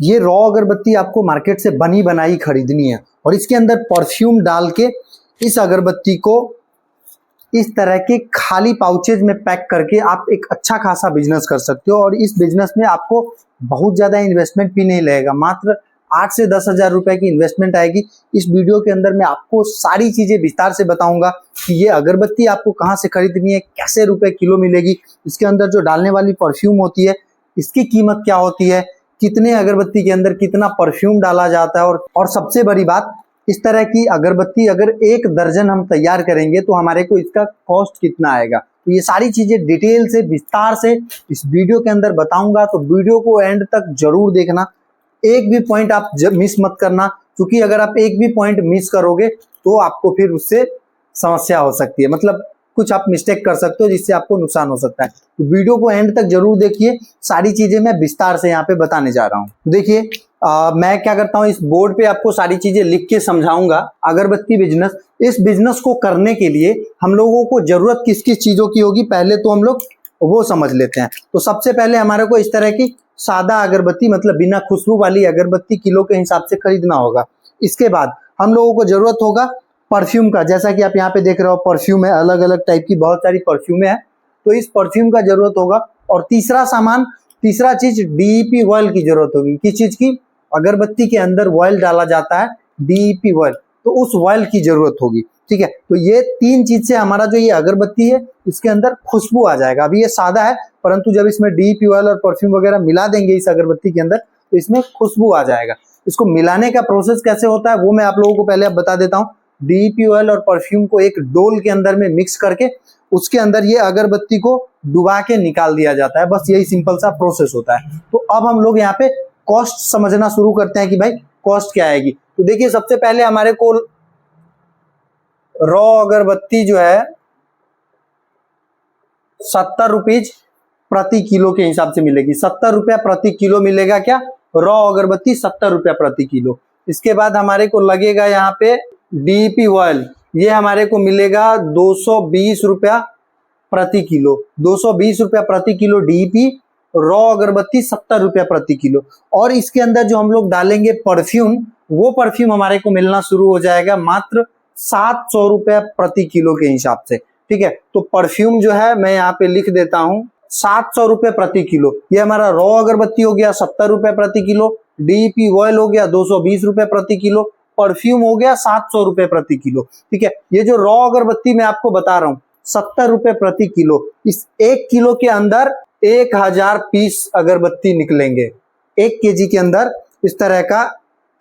ये रॉ अगरबत्ती आपको मार्केट से बनी बनाई खरीदनी है और इसके अंदर परफ्यूम डाल के इस अगरबत्ती को इस तरह के खाली पाउचेज में पैक करके आप एक अच्छा खासा बिजनेस कर सकते हो। और इस बिजनेस में आपको बहुत ज़्यादा इन्वेस्टमेंट भी नहीं लगेगा, मात्र 8 से 10 हज़ार रुपए की इन्वेस्टमेंट आएगी। इस वीडियो के अंदर मैं आपको सारी चीज़ें विस्तार से बताऊंगा कि ये अगरबत्ती आपको कहाँ से खरीदनी है, कैसे रुपए किलो मिलेगी, इसके अंदर जो डालने वाली परफ्यूम होती है इसकी कीमत क्या होती है, कितने अगरबत्ती के अंदर कितना परफ्यूम डाला जाता है, और सबसे बड़ी बात, इस तरह की अगरबत्ती अगर 1 दर्जन हम तैयार करेंगे तो हमारे को इसका कॉस्ट कितना आएगा। तो ये सारी चीजें डिटेल से विस्तार से इस वीडियो के अंदर बताऊंगा, तो वीडियो को एंड तक जरूर देखना, एक भी पॉइंट आप मिस मत करना, क्योंकि अगर आप एक भी पॉइंट मिस करोगे तो आपको फिर उससे समस्या हो सकती है, मतलब कुछ आप मिस्टेक कर सकते हो जिससे आपको नुकसान हो सकता है। तो वीडियो को एंड तक जरूर देखिए, सारी चीजें मैं विस्तार से यहाँ पे बताने जा रहा हूँ। देखिए मैं क्या करता हूँ, इस बोर्ड पे आपको सारी चीजें लिख के समझाऊंगा। अगरबत्ती बिजनेस, इस बिजनेस को करने के लिए हम लोगों को जरूरत किस किस चीजों की होगी पहले तो हम लोग वो समझ लेते हैं। तो सबसे पहले हमारे को इस तरह की सादा अगरबत्ती, मतलब बिना खुशबू वाली अगरबत्ती किलो के हिसाब से खरीदना होगा। इसके बाद हम लोगों को जरूरत होगा परफ्यूम का, जैसा कि आप यहाँ पे देख रहे हो परफ्यूम है, अलग अलग टाइप की बहुत सारी परफ्यूमें हैं, तो इस परफ्यूम का जरूरत होगा। और तीसरा चीज डीईपी ऑयल की जरूरत होगी। किस चीज की? अगरबत्ती के अंदर ऑयल डाला जाता है, डीईपी ऑयल, तो उस ऑयल की जरूरत होगी। ठीक है, तो ये 3 चीज से हमारा जो ये अगरबत्ती है इसके अंदर खुशबू आ जाएगा। अभी ये सादा है, परंतु जब इसमें डीईपी ऑयल और परफ्यूम वगैरह मिला देंगे इस अगरबत्ती के अंदर तो इसमें खुशबू आ जाएगा। इसको मिलाने का प्रोसेस कैसे होता है वो मैं आप लोगों को पहले बता देता हूँ। डीईपी ऑयल और परफ्यूम को एक डोल के अंदर में मिक्स करके उसके अंदर ये अगरबत्ती को डुबा के निकाल दिया जाता है, बस यही सिंपल सा प्रोसेस होता है। तो अब हम लोग यहाँ पे कॉस्ट समझना शुरू करते हैं कि भाई कॉस्ट क्या आएगी। तो देखिए सबसे पहले हमारे को रॉ अगरबत्ती जो है 70 रुपीज प्रति किलो के हिसाब से मिलेगी। 70 रुपया प्रति किलो मिलेगा। क्या? रॉ अगरबत्ती 70 रुपया प्रति किलो। इसके बाद हमारे को लगेगा यहाँ पे डीईपी ऑयल, ये हमारे को मिलेगा 220 रुपया प्रति किलो। 220 रुपया प्रति किलो डीईपी, रॉ अगरबत्ती 70 रुपया प्रति किलो। और इसके अंदर जो हम लोग डालेंगे परफ्यूम, वो परफ्यूम हमारे को मिलना शुरू हो जाएगा मात्र 700 रुपया प्रति किलो के हिसाब से। ठीक है, तो परफ्यूम जो है मैं यहाँ पे लिख देता हूँ 700 रुपये प्रति किलो। ये हमारा रॉ अगरबत्ती हो गया 70 रुपये प्रति किलो, डीईपी ऑयल हो गया 220 रुपये प्रति किलो, परफ्यूम हो गया 700 रुपये प्रति किलो। ठीक है, ये जो रॉ अगरबत्ती मैं आपको बता रहा हूँ 70 रुपये प्रति किलो, इस 1 किलो के अंदर 1000 पीस अगरबत्ती निकलेंगे। 1 केजी के अंदर इस तरह का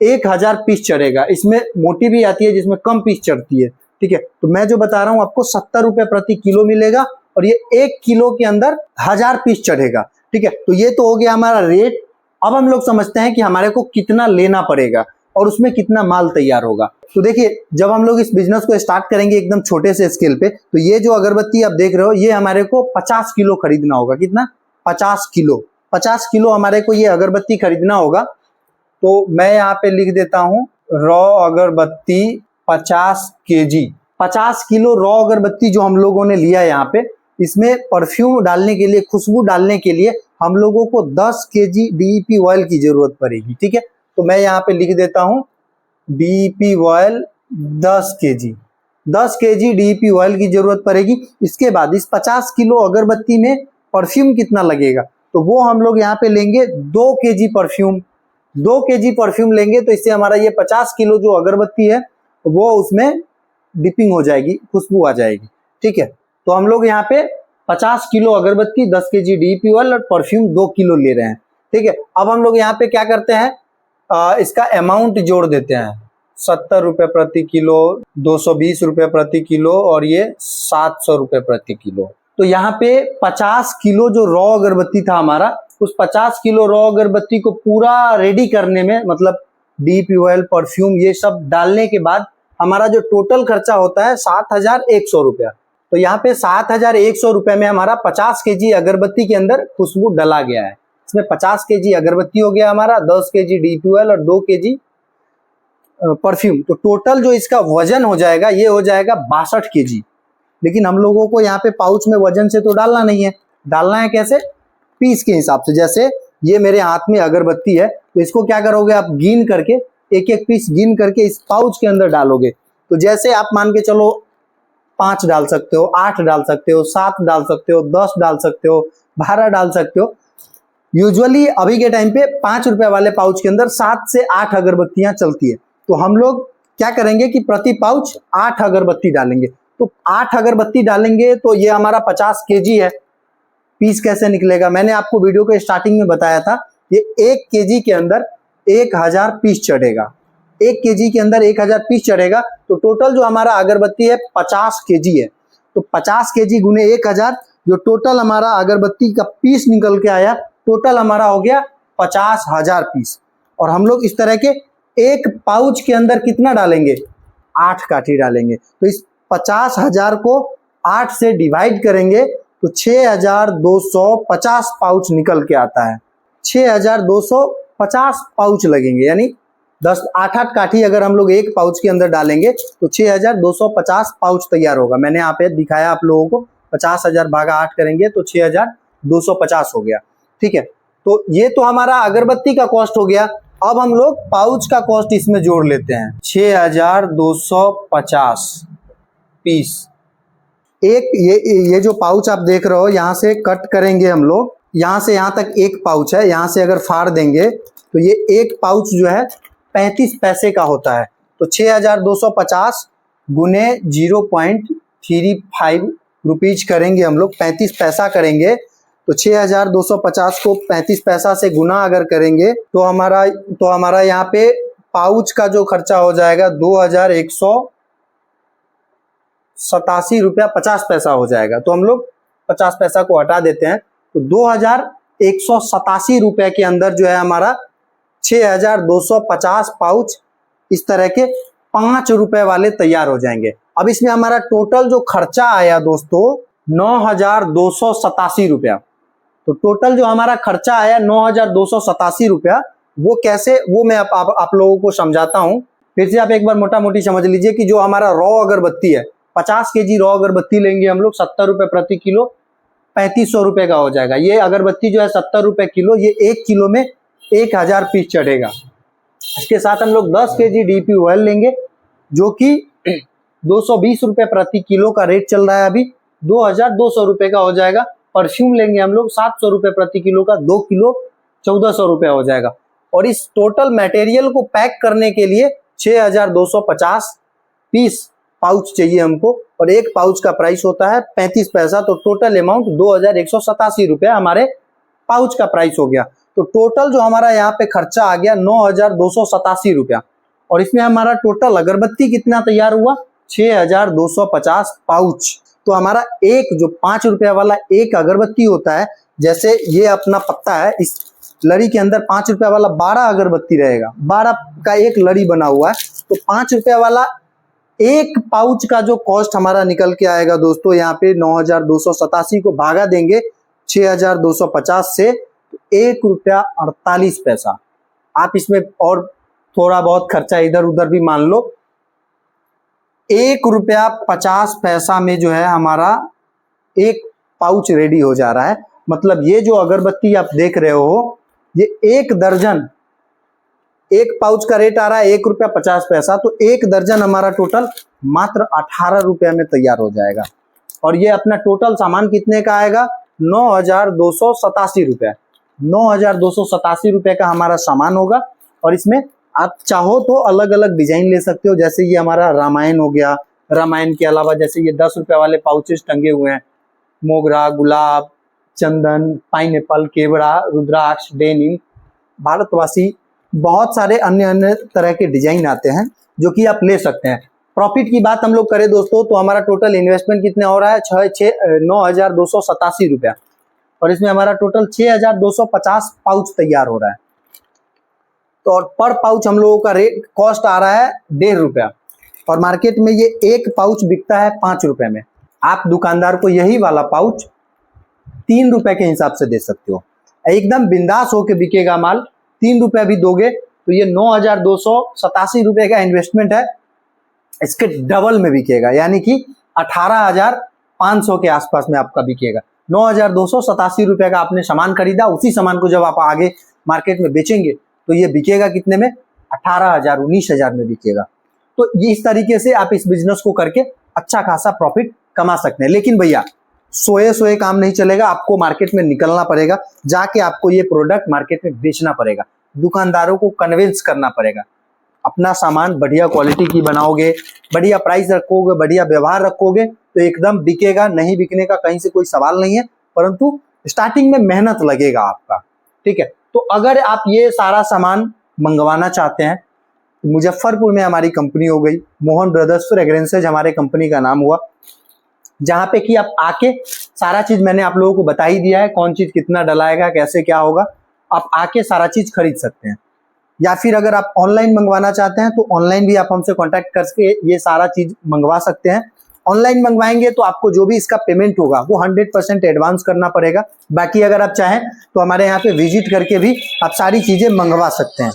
1000 पीस चढ़ेगा। इसमें मोटी भी आती है जिसमें कम पीस चढ़ती है। ठीक है, तो मैं जो बता रहा हूँ आपको 70 रुपये प्रति किलो मिलेगा और ये 1 किलो के अंदर 1000 पीस चढ़ेगा। ठीक है, तो ये तो हो गया हमारा रेट। अब हम लोग समझते हैं कि हमारे को कितना लेना पड़ेगा और उसमें कितना माल तैयार होगा। तो देखिए जब हम लोग इस बिजनेस को स्टार्ट करेंगे एकदम छोटे से स्केल पे, तो ये जो अगरबत्ती आप देख रहे हो ये हमारे को 50 किलो खरीदना होगा। कितना? 50 किलो। 50 किलो हमारे को ये अगरबत्ती खरीदना होगा। तो मैं यहाँ पे लिख देता हूँ रॉ अगरबत्ती 50 केजी। 50 किलो रॉ अगरबत्ती जो हम लोगों ने लिया यहाँ पे, इसमें परफ्यूम डालने के लिए, खुशबू डालने के लिए हम लोगों को 10 केजी डीईपी ऑयल की जरूरत पड़ेगी। ठीक है, तो मैं यहाँ पे लिख देता हूँ DEP oil 10 KG. 10 KG DEP oil की जरूरत पड़ेगी। इसके बाद इस 50 किलो अगरबत्ती में परफ्यूम कितना लगेगा, तो वो हम लोग यहाँ पे लेंगे 2 केजी परफ्यूम। 2 केजी परफ्यूम लेंगे तो इससे हमारा ये 50 किलो जो अगरबत्ती है वो उसमें डिपिंग हो जाएगी, खुशबू आ जाएगी। ठीक है, तो हम लोग यहाँ पे 50 किलो अगरबत्ती, 10 केजी डीईपी ऑयल और परफ्यूम 2 किलो ले रहे हैं। ठीक है, अब हम लोग यहाँ पे क्या करते हैं, इसका अमाउंट जोड़ देते हैं। 70 रुपये प्रति किलो, 220 रुपये प्रति किलो और ये 700 रुपये प्रति किलो। तो यहाँ पे 50 किलो जो रॉ अगरबत्ती था हमारा, उस 50 किलो रॉ अगरबत्ती को पूरा रेडी करने में, मतलब डीईपी ऑयल, परफ्यूम ये सब डालने के बाद हमारा जो टोटल खर्चा होता है 7100 रुपया। तो यहाँ पे 7100 रुपये में हमारा 50 केजी अगरबत्ती के अंदर खुशबू डला गया है। इसमें 50 केजी अगरबत्ती हो गया हमारा, 10 केजी डीईपी ऑयल और 2 केजी परफ्यूम। तो टोटल जो इसका वजन हो जाएगा ये हो जाएगा 62 केजी। लेकिन हम लोगों को यहाँ पे पाउच में वजन से तो डालना नहीं है, डालना है कैसे? पीस के हिसाब से। जैसे ये मेरे हाथ में अगरबत्ती है, तो इसको क्या करोगे आप, गिन करके एक एक पीस गिन करके इस पाउच के अंदर डालोगे। तो जैसे आप मान के चलो 5 डाल सकते हो, 8 डाल सकते हो, 7 डाल सकते हो, 10 डाल सकते हो, 12 डाल सकते हो। यूजुअली अभी के टाइम पे 5 रुपए वाले पाउच के अंदर 7 से 8 अगरबत्तियां चलती है। तो हम लोग क्या करेंगे कि प्रति पाउच 8 अगरबत्ती डालेंगे। तो 8 अगरबत्ती डालेंगे तो ये हमारा 50 केजी है। पीस कैसे निकलेगा, मैंने आपको वीडियो के स्टार्टिंग में बताया था, ये 1 केजी के अंदर 1000 पीस चढ़ेगा। 1 केजी के अंदर 1000 पीस चढ़ेगा, तो टोटल जो हमारा अगरबत्ती है 50 केजी है। तो 50 केजी गुने 1000, जो टोटल हमारा अगरबत्ती का पीस निकल के आया, टोटल हमारा हो गया 50,000 पीस। और हम लोग इस तरह के एक पाउच के अंदर कितना डालेंगे, 8 काठी डालेंगे। तो इस 50,000 को 8 से डिवाइड करेंगे तो 6250 पाउच निकल के आता है। 6250 पाउच लगेंगे, यानी 8 काठी अगर हम लोग एक पाउच के अंदर डालेंगे तो 6250 पाउच तैयार होगा। मैंने यहाँ पे दिखाया आप लोगों को, 50,000 भागा 8 करेंगे तो 6250 हो गया। ठीक है, तो ये तो हमारा अगरबत्ती का कॉस्ट हो गया। अब हम लोग पाउच का कॉस्ट इसमें जोड़ लेते हैं। 6250 पीस एक, ये जो पाउच आप देख रहे हो, यहाँ से कट करेंगे हम लोग, यहाँ से यहाँ तक एक पाउच है, यहाँ से अगर फाड़ देंगे तो ये एक पाउच जो है 35 पैसे का होता है। तो 6250 गुने 0.35 रुपीज करेंगे हम लोग, 35 पैसा करेंगे। तो 6250 को 35 पैसा से गुना अगर करेंगे तो हमारा यहाँ पे पाउच का जो खर्चा हो जाएगा 2187 रुपया 50 पैसा हो जाएगा। तो हम लोग 50 पैसा को हटा देते हैं, तो 2187 रुपए के अंदर जो है हमारा 6250 पाउच इस तरह के 5 रुपए वाले तैयार हो जाएंगे। अब इसमें हमारा टोटल जो खर्चा आया दोस्तों 9287 रुपया। तो टोटल जो हमारा खर्चा आया 9287 रुपया, वो कैसे, वो मैं आप लोगों को समझाता हूं। फिर से आप एक बार मोटा मोटी समझ लीजिए कि जो हमारा रॉ अगरबत्ती है, 50 केजी रॉ अगरबत्ती लेंगे हम लोग, 70 रुपए प्रति किलो, 3500 रुपए का हो जाएगा। ये अगरबत्ती जो है 70 रुपए किलो, ये 1 किलो में 1000 पीस चढ़ेगा। इसके साथ हम लोग 10 केजी डीपी ऑयल लेंगे, जो कि 220 रुपए प्रति किलो का रेट चल रहा है अभी, 2200 रुपए का हो जाएगा। परफ्यूम लेंगे हम लोग 700 रुपए प्रति किलो का, 2 किलो 1400 रुपए हो जाएगा। और इस टोटल मटेरियल को पैक करने के लिए 6250 पीस पाउच चाहिए हमको, और एक पाउच का प्राइस होता है 35 पैसा। तो टोटल अमाउंट 2187 रुपया हमारे पाउच का प्राइस हो गया। तो टोटल जो हमारा यहाँ पे खर्चा आ गया 9287 रुपया। और इसमें हमारा टोटल अगरबत्ती कितना तैयार हुआ, 6250 पाउच। तो हमारा एक जो 5 रुपया वाला एक अगरबत्ती होता है, जैसे ये अपना पत्ता है, इस लड़ी के अंदर 5 रुपया वाला 12 अगरबत्ती रहेगा, 12 का एक लड़ी बना हुआ है। तो 5 रुपया वाला एक पाउच का जो कॉस्ट हमारा निकल के आएगा दोस्तों, यहाँ पे 9287 को भागा देंगे 6250 से, 1 रुपया 48 पैसा। आप इसमें और थोड़ा बहुत खर्चा इधर उधर भी मान लो। 1 रुपया 50 पैसा में जो है हमारा एक पाउच रेडी हो जा रहा है। मतलब ये जो अगरबत्ती आप देख रहे हो, ये 1 दर्जन, एक पाउच का रेट आ रहा है 1 रुपया 50 पैसा, तो 1 दर्जन हमारा टोटल मात्र 18 रुपया में तैयार हो जाएगा। और ये अपना टोटल सामान कितने का आएगा, 9287 रुपया। 9287 रुपये का हमारा सामान होगा। और इसमें आप चाहो तो अलग अलग डिजाइन ले सकते हो, जैसे ये हमारा रामायण हो गया। रामायण के अलावा जैसे ये 10 रुपये वाले पाउचेस टंगे हुए हैं, मोगरा, गुलाब, चंदन, पाइनएप्पल, केवड़ा, रुद्राक्ष, डेनिम, भारतवासी, बहुत सारे अन्य तरह के डिजाइन आते हैं जो कि आप ले सकते हैं। प्रॉफिट की बात हम लोग करें दोस्तों, तो हमारा टोटल इन्वेस्टमेंट कितना हो रहा है, 9287 रुपया। और इसमें हमारा टोटल 6250 पाउच तैयार हो रहा है। तो और पर पाउच हम लोगों का रेट कॉस्ट आ रहा है 1.5 रुपया, और मार्केट में ये एक पाउच बिकता है 5 रुपए में। आप दुकानदार को यही वाला पाउच 3 रुपए के हिसाब से दे सकते हो, एकदम बिंदास होके बिकेगा माल। 3 रुपया भी दोगे तो ये 9287 रुपये का इन्वेस्टमेंट है, इसके डबल में बिकेगा, यानी कि 18,500 के आसपास में आपका बिकेगा। 9,287 रुपए का आपने सामान खरीदा, उसी सामान को जब आप आगे मार्केट में बेचेंगे तो ये बिकेगा कितने में? 18,000 19,000 में बिकेगा। तो ये इस तरीके से आप इस बिजनेस को करके अच्छा खासा प्रॉफिट कमा सकते हैं। लेकिन भैया सोए काम नहीं चलेगा, आपको मार्केट में निकलना पड़ेगा, जाके आपको ये प्रोडक्ट मार्केट में बेचना पड़ेगा, दुकानदारों को कन्विंस करना पड़ेगा। अपना सामान बढ़िया क्वालिटी की बनाओगे, बढ़िया प्राइस रखोगे, बढ़िया व्यवहार रखोगे तो एकदम बिकेगा। नहीं बिकने का कहीं से कोई सवाल नहीं है, परंतु स्टार्टिंग में मेहनत लगेगा आपका। ठीक है, तो अगर आप ये सारा सामान मंगवाना चाहते हैं, मुजफ्फरपुर में हमारी कंपनी हो गई, मोहन ब्रदर्स फ्रेग्रेंसेज हमारे कंपनी का नाम हुआ, जहां पे कि आप आके सारा चीज मैंने आप लोगों को बता ही दिया है, कौन चीज कितना डलाएगा, कैसे क्या होगा, आप आके सारा चीज खरीद सकते हैं। या फिर अगर आप ऑनलाइन मंगवाना चाहते हैं तो ऑनलाइन भी आप हमसे कांटेक्ट करके ये सारा चीज मंगवा सकते हैं। ऑनलाइन मंगवाएंगे तो आपको जो भी इसका पेमेंट होगा वो 100% एडवांस करना पड़ेगा। बाकी अगर आप चाहें तो हमारे यहाँ पे विजिट करके भी आप सारी चीजें मंगवा सकते हैं।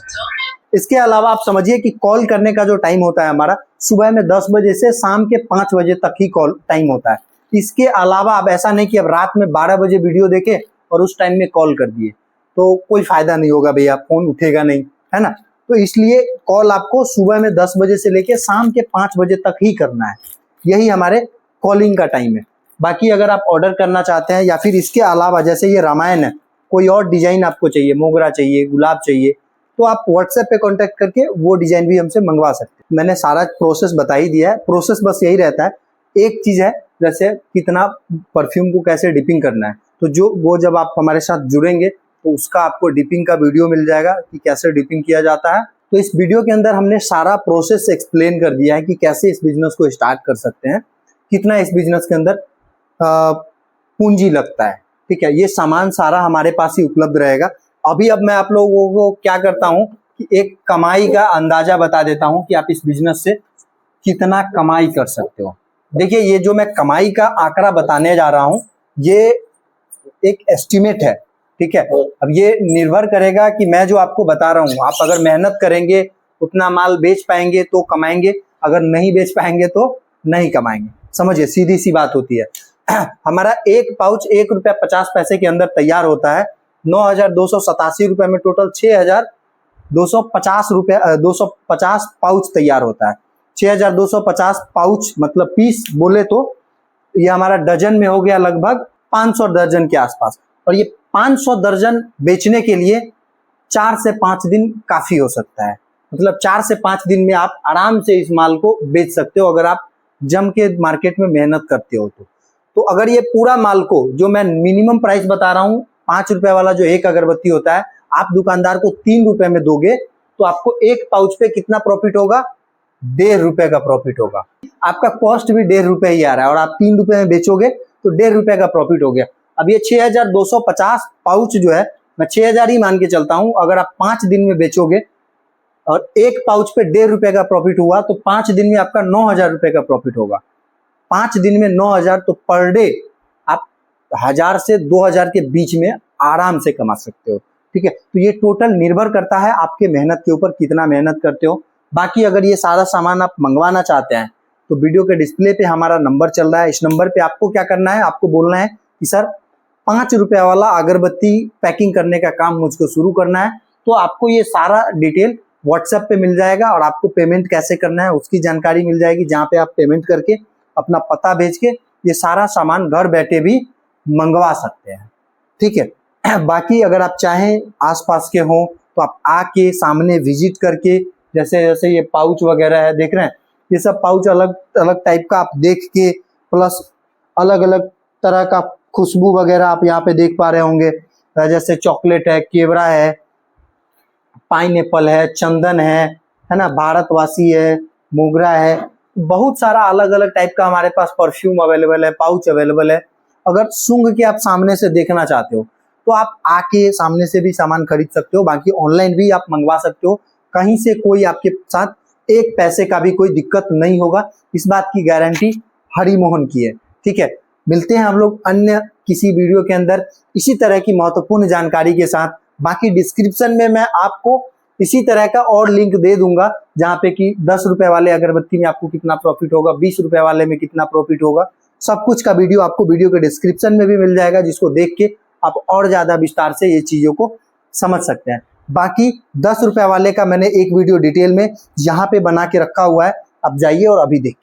इसके अलावा आप समझिए कि कॉल करने का जो टाइम होता है हमारा, सुबह में 10 बजे से शाम के 5 बजे तक ही कॉल टाइम होता है। इसके अलावा आप ऐसा नहीं कि अब रात में 12 बजे वीडियो देखे और उस टाइम में कॉल कर दिए, तो कोई फायदा नहीं होगा भैया, फोन उठेगा नहीं, है ना। तो इसलिए कॉल आपको सुबह में 10 बजे से लेके शाम के 5 बजे तक ही करना है, यही हमारे कॉलिंग का टाइम है। बाकी अगर आप ऑर्डर करना चाहते हैं या फिर इसके अलावा जैसे ये रामायण है, कोई और डिजाइन आपको चाहिए, मोगरा चाहिए, गुलाब चाहिए, तो आप व्हाट्सएप पे कांटेक्ट करके वो डिजाइन भी हमसे मंगवा सकते हैं। मैंने सारा प्रोसेस बता ही दिया है। प्रोसेस बस यही रहता है, एक चीज है जैसे कितना परफ्यूम को कैसे डिपिंग करना है, तो जो वो जब आप हमारे साथ जुड़ेंगे तो उसका आपको डिपिंग का वीडियो मिल जाएगा कि कैसे डिपिंग किया जाता है। तो इस वीडियो के अंदर हमने सारा प्रोसेस एक्सप्लेन कर दिया है कि कैसे इस बिजनेस को स्टार्ट कर सकते हैं, कितना इस बिजनेस के अंदर पूंजी लगता है। ठीक है, ये सामान सारा हमारे पास ही उपलब्ध रहेगा। अभी अब मैं आप लोगों को क्या करता हूं कि एक कमाई का अंदाजा बता देता हूं कि आप इस बिजनेस से कितना कमाई कर सकते हो। देखिए, ये जो मैं कमाई का आंकड़ा बताने जा रहा हूं, ये एक एस्टिमेट है। ठीक है, अब ये निर्भर करेगा कि मैं जो आपको बता रहा हूं, आप अगर मेहनत करेंगे उतना माल बेच पाएंगे तो कमाएंगे, अगर नहीं बेच पाएंगे तो नहीं कमाएंगे। समझिए, सीधी सी बात होती है। हमारा एक पाउच ₹1.50 के अंदर तैयार होता है। 9,287 रुपए में टोटल 6,250 पाउच तैयार होता है। 6,250 पाउच मतलब पीस बोले तो ये हमारा डजन में हो गया लगभग 500 दर्जन के आसपास। और ये 500 दर्जन बेचने के लिए 4 से 5 दिन काफी हो सकता है। मतलब 4 से 5 दिन में आप आराम से इस माल को बेच सकते हो, अगर आप जम के मार्केट में मेहनत करते हो तो अगर ये पूरा माल को, जो मैं मिनिमम प्राइस बता रहा हूँ, 5 रुपए वाला जो एक अगरबत्ती होता है, आप दुकानदार को 3 रुपए में दोगे तो आपको एक पाउच पे कितना प्रॉफिट होगा? ₹1.5 का प्रॉफिट होगा। आपका कॉस्ट भी ₹1.5 ही आ रहा है और आप 3 रुपए में बेचोगे तो ₹1.5 का प्रॉफिट हो गया। अब ये 6,250 पाउच जो है, मैं 6,000 ही मान के चलता हूं, अगर आप 5 दिन में बेचोगे और एक पाउच पे ₹1.5 का प्रॉफिट हुआ तो 5 दिन में आपका 9,000 रुपए का प्रॉफिट होगा। 5 दिन में 9,000, तो पर डे आप 1,000 से 2,000 के बीच में आराम से कमा सकते हो। ठीक है, तो ये टोटल निर्भर करता है आपके मेहनत के ऊपर, कितना मेहनत करते हो। बाकी अगर ये सारा सामान आप मंगवाना चाहते हैं तो वीडियो के डिस्प्ले पे हमारा नंबर चल रहा है, इस नंबर पे आपको क्या करना है, आपको बोलना है कि सर 5 रुपए वाला अगरबत्ती पैकिंग करने का काम मुझको शुरू करना है। तो आपको ये सारा डिटेल व्हाट्सएप पे मिल जाएगा और आपको पेमेंट कैसे करना है उसकी जानकारी मिल जाएगी, जहाँ पे आप पेमेंट करके अपना पता भेज के ये सारा सामान घर बैठे भी मंगवा सकते हैं। ठीक है, बाकी अगर आप चाहें आसपास के हो तो आप आके सामने विजिट करके, जैसे जैसे ये पाउच वगैरह है, देख रहे हैं, ये सब पाउच अलग अलग टाइप का आप देख के, प्लस अलग अलग तरह का खुशबू वगैरह आप यहाँ पे देख पा रहे होंगे, जैसे चॉकलेट है, केवड़ा है, पाइनएप्पल है, चंदन है ना, भारतवासी है, मोगरा है, बहुत सारा अलग अलग टाइप का हमारे पास परफ्यूम अवेलेबल है, पाउच अवेलेबल है। अगर सूंघ के आप सामने से देखना चाहते हो तो आप आके सामने से भी सामान खरीद सकते हो। बाकी ऑनलाइन भी आप मंगवा सकते हो, कहीं से कोई आपके साथ एक पैसे का भी कोई दिक्कत नहीं होगा, इस बात की गारंटी हरि मोहन की है। ठीक है, मिलते हैं हम लोग अन्य किसी वीडियो के अंदर इसी तरह की महत्वपूर्ण जानकारी के साथ। बाकी डिस्क्रिप्शन में मैं आपको इसी तरह का और लिंक दे दूंगा, जहाँ पे कि 10 रुपए वाले अगरबत्ती में आपको कितना प्रॉफिट होगा, 20 रुपए वाले में कितना प्रॉफिट होगा, सब कुछ का वीडियो आपको वीडियो के डिस्क्रिप्शन में भी मिल जाएगा, जिसको देख के आप और ज्यादा विस्तार से ये चीजों को समझ सकते हैं। बाकी 10 रुपए वाले का मैंने एक वीडियो डिटेल में यहाँ पे बना के रखा हुआ है, आप जाइए और अभी देखिए।